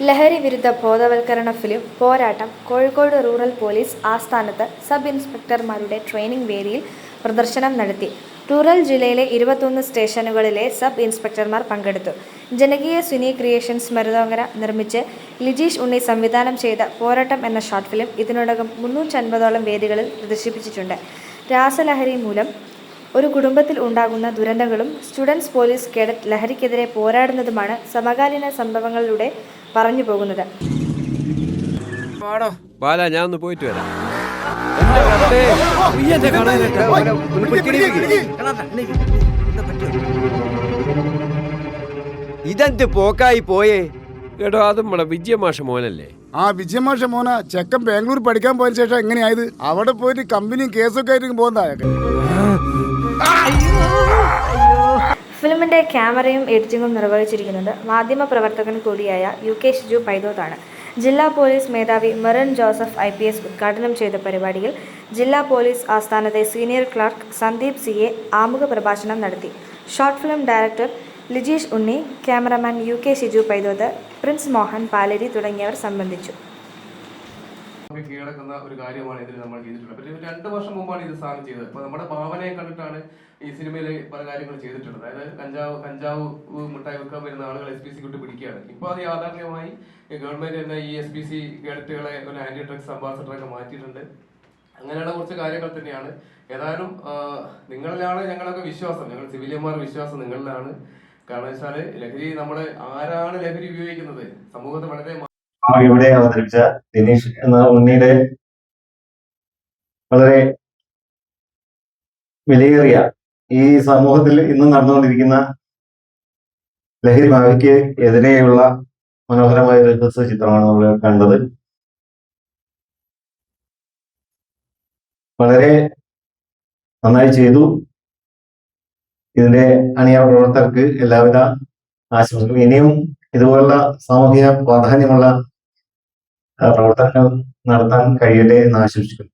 ലഹരി വിരുദ്ധ ബോധവൽക്കരണ ഫിലിം പോരാട്ടം കോഴിക്കോട് റൂറൽ പോലീസ് ആസ്ഥാനത്ത് സബ് ഇൻസ്പെക്ടർമാരുടെ ട്രെയിനിംഗ് വേദിയിൽ പ്രദർശനം നടത്തി. റൂറൽ ജില്ലയിലെ 21 സ്റ്റേഷനുകളിലെ സബ് ഇൻസ്പെക്ടർമാർ പങ്കെടുത്തു. ജനകീയ സിനി ക്രിയേഷൻസ് മരുതോങ്കര നിർമ്മിച്ച് ലിജീഷ് ഉണ്ണി സംവിധാനം ചെയ്ത പോരാട്ടം എന്ന ഷോർട്ട് ഫിലിം ഇതിനോടകം 350ഓളം വേദികളിൽ പ്രദർശിപ്പിച്ചിട്ടുണ്ട്. രാസലഹരി മൂലം ഒരു കുടുംബത്തിൽ ഉണ്ടാകുന്ന ദുരന്തങ്ങളും സ്റ്റുഡൻസ് പോലീസ് കേഡറ്റ് ലഹരിക്കെതിരെ പോരാടുന്നതുമാണ് സമകാലീന സംഭവങ്ങളിലൂടെ പറഞ്ഞു പോകുന്നത്. ഞാൻ ഒന്ന് പോയിട്ട് വരാം. ഇതെന്ത് പോക്കായി പോയേ കേട്ടോ? അത് നമ്മളെ വിജയമാഷ മോനല്ലേ? ആ വിജയമാഷ മോന ചെക്കൻ ബാംഗ്ലൂർ പഠിക്കാൻ പോയതിനു ശേഷം എങ്ങനെയായത്? അവിടെ പോയിട്ട് കമ്പനിയും കേസൊക്കെ ആയിട്ട് പോകുന്നതായൊക്കെ. ഫിലിമിന്റെ ക്യാമറയും എഡിറ്റിംഗും നിർവഹിച്ചിരിക്കുന്നത് മാധ്യമപ്രവർത്തകൻ കൂടിയായ UK ഷിജു പൈതോത്താണ്. ജില്ലാ പോലീസ് മേധാവി മെറിൻ ജോസഫ് IPS ഉദ്ഘാടനം ചെയ്ത പരിപാടിയിൽ ജില്ലാ പോലീസ് ആസ്ഥാനത്തെ സീനിയർ ക്ലർക്ക് സന്ദീപ് CA ആമുഖ പ്രഭാഷണം നടത്തി. Short film director Lijeesh Unni, cameraman UK Shiju Paithoth, Prince Mohan Paleri തുടങ്ങിയവർ സംബന്ധിച്ചു. കീഴടക്കുന്ന ഒരു കാര്യമാണ് ഇതിൽ നമ്മൾ ചെയ്തിട്ടുള്ളത്. പക്ഷേ 2 വർഷം മുമ്പാണ് ഇത് സാധനം ചെയ്തത്. അപ്പൊ നമ്മുടെ ഭാവനയെ കണ്ടിട്ടാണ് ഈ സിനിമയിൽ പല കാര്യങ്ങൾ ചെയ്തിട്ടുള്ളത്. അതായത് കഞ്ചാവ് മുട്ടായി വെക്കാൻ വരുന്ന ആളുകൾ SPC വിട്ട് പിടിക്കുകയാണ്. ഇപ്പൊ അത് യാഥാർത്ഥ്യമായി ഗവൺമെന്റ് തന്നെ ഈ SPC കേഡറ്റുകളെ ഒരു ആന്റി ഡ്രഗ്സ് അംബാസഡറൊക്കെ മാറ്റിയിട്ടുണ്ട്. അങ്ങനെയുള്ള കുറച്ച് കാര്യങ്ങൾ തന്നെയാണ്. ഏതായാലും നിങ്ങളിലാണ് ഞങ്ങളൊക്കെ വിശ്വാസം, ഞങ്ങൾ സിവിലിയന്മാരുടെ വിശ്വാസം നിങ്ങളിലാണ്. കാരണം വെച്ചാല് ലഹരി നമ്മള് ആരാണ് ലഹരി ഉപയോഗിക്കുന്നത് സമൂഹത്തെ വളരെ ഇവിടെ അവതരിപ്പിച്ച ദിനേശ് എന്ന ഉണ്ണിയുടെ വളരെ വിലയേറിയ ഈ സമൂഹത്തിൽ ഇന്ന് നടന്നുകൊണ്ടിരിക്കുന്ന ലഹരി ഭാവിക്ക് എതിരെയുള്ള മനോഹരമായ ഒരു ഹ്രസ്വ ചിത്രമാണ് നമ്മൾ കണ്ടത്. വളരെ നന്നായി ചെയ്തു. ഇതിന്റെ അണിയറ പ്രവർത്തകർക്ക് എല്ലാവിധ ആശംസകളും. ഇനിയും ഇതുപോലുള്ള സാമൂഹിക പ്രാധാന്യമുള്ള പ്രവർത്തനങ്ങൾ നടത്താൻ കഴിയട്ടെ എന്ന് ആശംസിക്കുന്നു.